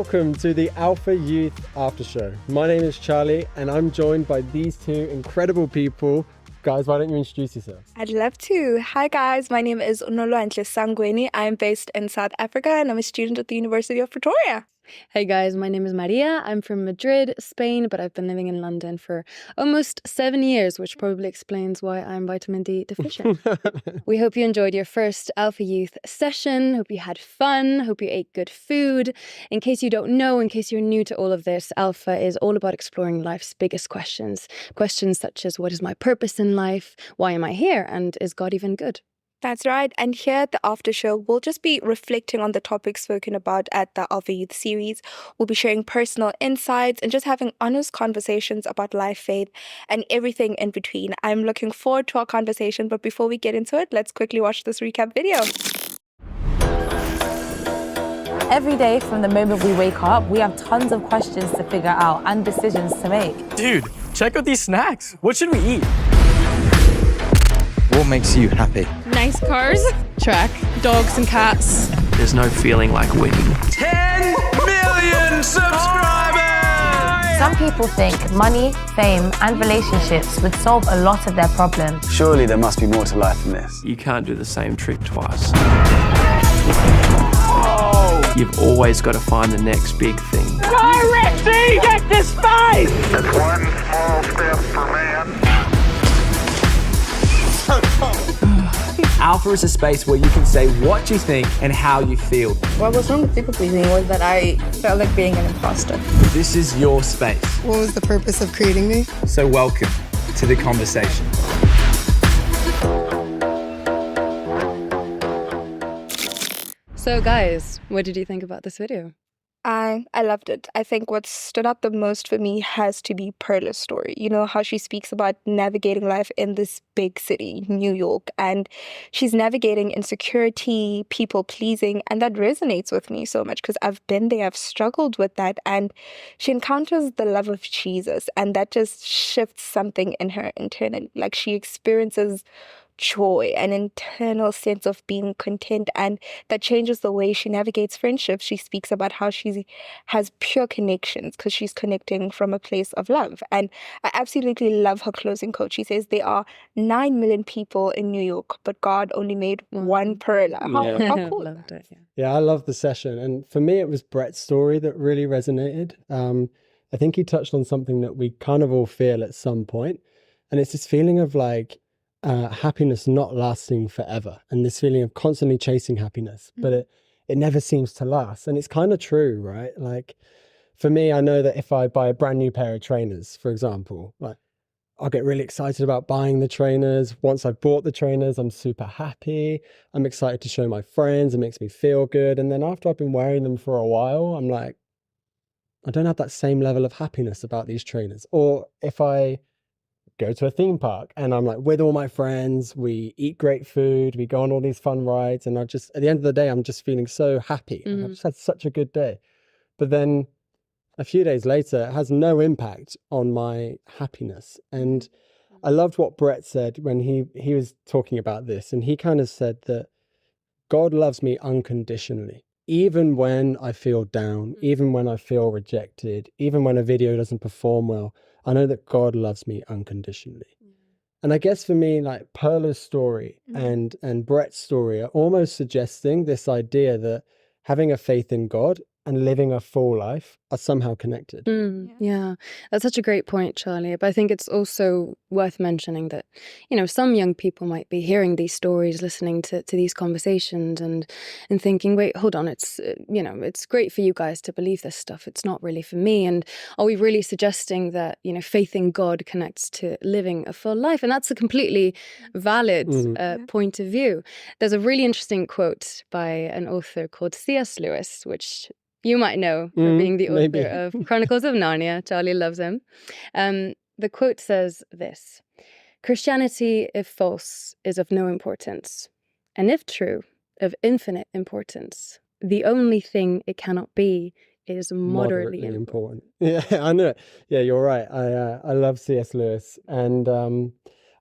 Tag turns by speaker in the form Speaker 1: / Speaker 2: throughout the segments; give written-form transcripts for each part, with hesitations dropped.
Speaker 1: welcome to the Alpha Youth Aftershow. My name is Charlie and I'm joined by these two incredible people. Guys, why don't you introduce yourselves?
Speaker 2: I'd love to. Hi guys, my name is Nolwandle. I'm based in South Africa and I'm a student at the University of Pretoria.
Speaker 3: Hey guys, my name is Maria. I'm from Madrid, Spain, but I've been living in London for almost 7 years, which probably explains why I'm vitamin D deficient. We hope you enjoyed your first Alpha Youth session. Hope you had fun. Hope you ate good food. In case you don't know, in case you're new to all of this, Alpha is all about exploring life's biggest questions. Questions such as, what is my purpose in life? Why am I here? And is God even good?
Speaker 2: That's right. And here at the After Show, we'll just be reflecting on the topics spoken about at the Alpha Youth series. We'll be sharing personal insights and just having honest conversations about life, faith, and everything in between. I'm looking forward to our conversation, but before we get into it, let's quickly watch this recap video.
Speaker 4: Every day from the moment we wake up, we have tons of questions to figure out and decisions to make.
Speaker 5: Dude, check out these snacks. What should we eat?
Speaker 6: What makes you happy?
Speaker 7: Nice cars. Track. Dogs and cats.
Speaker 5: There's no feeling like winning. 10 million subscribers!
Speaker 4: Some people think money, fame, and relationships would solve a lot of their problems.
Speaker 6: Surely there must be more to life than this.
Speaker 5: You can't do the same trick twice. You've always got to find the next big thing.
Speaker 8: Go, Rexy! Get this fight! That's one small step for man.
Speaker 9: Alpha is a space where you can say what you think and how you feel.
Speaker 10: What was wrong with people pleasing was that I felt like being an imposter.
Speaker 9: This is your space.
Speaker 11: What was the purpose of creating me?
Speaker 9: So welcome to the conversation.
Speaker 3: So guys, what did you think about this video?
Speaker 2: I loved it. I think what stood out the most for me has to be Perla's story. You know, how she speaks about navigating life in this big city, New York, and she's navigating insecurity, people pleasing, and that resonates with me so much because I've been there, I've struggled with that, and she encounters the love of Jesus, and that just shifts something in her internally. Like she experiences joy, an internal sense of being content, and that changes the way she navigates friendships. She speaks about how she has pure connections because she's connecting from a place of love. And I absolutely love her closing quote. She says, there are 9 million people in New York, but God only made one Perla. How cool.
Speaker 3: Loved it, yeah.
Speaker 1: Yeah, I love the session. And for me, it was Brett's story that really resonated. I think he touched on something that we kind of all feel at some point. And it's this feeling of like, happiness not lasting forever, and this feeling of constantly chasing happiness, but it never seems to last. And it's kind of true, right? Like for me, I know that if I buy a brand new pair of trainers, for example, like I'll get really excited about buying the trainers. Once I've bought the trainers, I'm super happy. I'm excited to show my friends. It makes me feel good. And then after I've been wearing them for a while, I'm like, I don't have that same level of happiness about these trainers. Or if I go to a theme park and I'm like with all my friends, we eat great food, we go on all these fun rides, and I just, at the end of the day, I'm just feeling so happy. And I've just had such a good day. But then a few days later, it has no impact on my happiness. And I loved what Brett said when he was talking about this. And he kind of said that God loves me unconditionally. Even when I feel down, even when I feel rejected, even when a video doesn't perform well, I know that God loves me unconditionally. And I guess for me, like Perla's story and Brett's story are almost suggesting this idea that having a faith in God and living a full life are somehow connected.
Speaker 3: Yeah, that's such a great point, Charlie. But I think it's also worth mentioning that, you know, some young people might be hearing these stories, listening to these conversations and thinking, wait, hold on, it's, you know, it's great for you guys to believe this stuff. It's not really for me. And are we really suggesting that, you know, faith in God connects to living a full life? And that's a completely valid point of view. There's a really interesting quote by an author called C.S. Lewis, which you might know for being the author of Chronicles of Narnia. Charlie loves him. The quote says this: Christianity, if false, is of no importance, and if true, of infinite importance. The only thing it cannot be is moderately important.
Speaker 1: Yeah, I know. Yeah, you're right. I love C.S. Lewis. And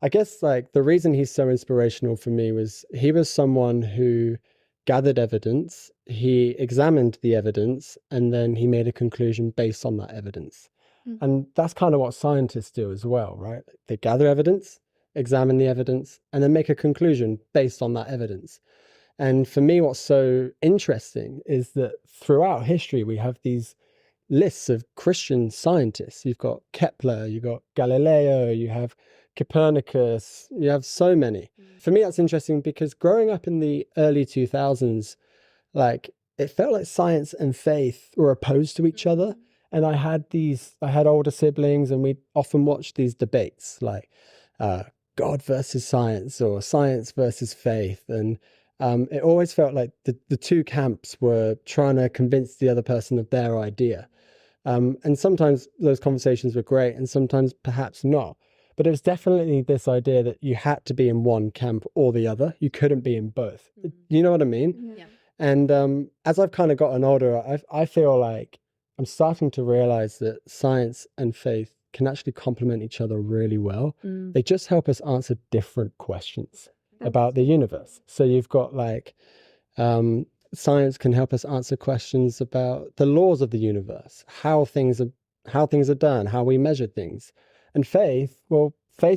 Speaker 1: I guess like the reason he's so inspirational for me was he was someone who gathered evidence, he examined the evidence, and then he made a conclusion based on that evidence. And that's kind of what scientists do as well, right? They gather evidence, examine the evidence, and then make a conclusion based on that evidence. And for me, what's so interesting is that throughout history, we have these lists of Christian scientists. You've got Kepler, you've got Galileo, you have Copernicus, you have so many. For me, that's interesting because growing up in the early 2000s, like it felt like science and faith were opposed to each other. And I had older siblings, and we'd often watch these debates like God versus science or science versus faith. And it always felt like the two camps were trying to convince the other person of their idea. And sometimes those conversations were great and sometimes perhaps not. But it was definitely this idea that you had to be in one camp or the other. You couldn't be in both. You know what I mean?
Speaker 3: Yeah.
Speaker 1: And as I've kind of gotten older, I feel like I'm starting to realize that science and faith can actually complement each other really well. They just help us answer different questions about the universe. So you've got like science can help us answer questions about the laws of the universe, how things are done, how we measure things. And faith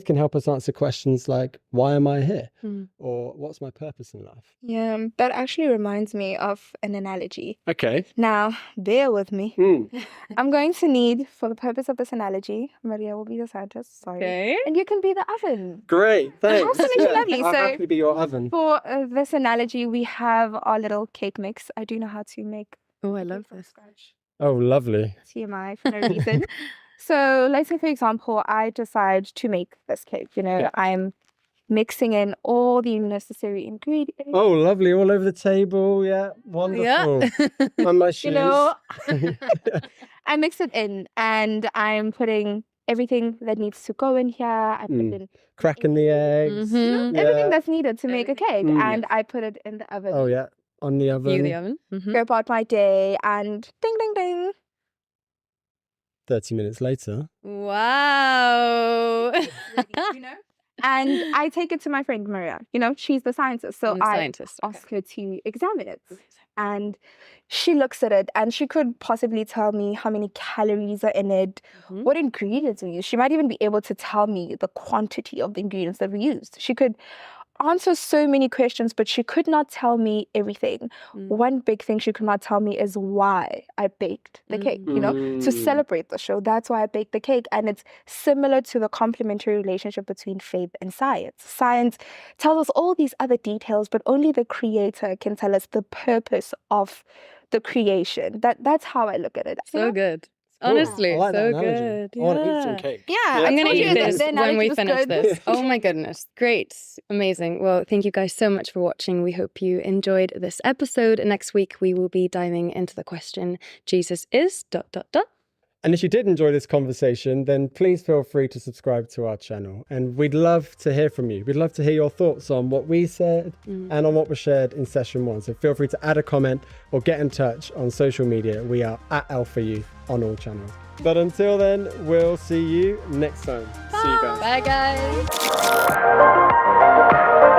Speaker 1: can help us answer questions like, why am I here? Or what's my purpose in life?
Speaker 2: Yeah, that actually reminds me of an analogy.
Speaker 1: Okay.
Speaker 2: Now, bear with me. I'm going to need, for the purpose of this analogy, Maria will be the scientist, sorry.
Speaker 7: Okay.
Speaker 2: And you can be the oven.
Speaker 1: Great, thanks.
Speaker 2: Absolutely lovely.
Speaker 1: I'll
Speaker 2: So
Speaker 1: happily be your oven.
Speaker 2: for this analogy, we have our little cake mix. I do know how to make
Speaker 3: Oh, I love this.
Speaker 1: Oh, lovely.
Speaker 2: TMI for no reason. So let's say, for example, I decide to make this cake. I'm mixing in all the necessary ingredients.
Speaker 1: Oh, lovely. All over the table. Yeah, wonderful. On my shoes.
Speaker 2: I mix it in and I'm putting everything that needs to go in here. I put in
Speaker 1: cracking the eggs.
Speaker 2: everything that's needed to make a cake. And I put it in the oven.
Speaker 1: Oh, yeah. On the oven.
Speaker 3: View the oven.
Speaker 2: Go about my day and ding, ding, ding.
Speaker 1: 30 minutes later.
Speaker 3: Wow.
Speaker 2: And I take it to my friend Maria. She's the scientist. So I ask her to examine it. And she looks at it and she could possibly tell me how many calories are in it, what ingredients we use. She might even be able to tell me the quantity of the ingredients that we used. She could answer so many questions, but she could not tell me everything. One big thing she could not tell me is why I baked the cake, to celebrate the show. That's why I baked the cake. And it's similar to the complementary relationship between faith and science. Science tells us all these other details, but only the creator can tell us the purpose of the creation. That's how I look at it.
Speaker 3: So good. Honestly,
Speaker 1: I like
Speaker 3: so
Speaker 1: that analogy.
Speaker 3: good.
Speaker 1: I want to eat some cake.
Speaker 2: Yeah,
Speaker 3: I'm going to eat this
Speaker 2: the
Speaker 3: when
Speaker 2: analogy
Speaker 3: we
Speaker 2: was
Speaker 3: finish
Speaker 2: good.
Speaker 3: this. Oh my goodness. Great. Amazing. Well, thank you guys so much for watching. We hope you enjoyed this episode. Next week, we will be diving into the question, Jesus is ...
Speaker 1: And if you did enjoy this conversation, then please feel free to subscribe to our channel. And we'd love to hear from you. We'd love to hear your thoughts on what we said and on what was shared in session 1. So feel free to add a comment or get in touch on social media. We are at Alpha Youth on all channels. But until then, we'll see you next time. See you guys.
Speaker 3: Bye, guys.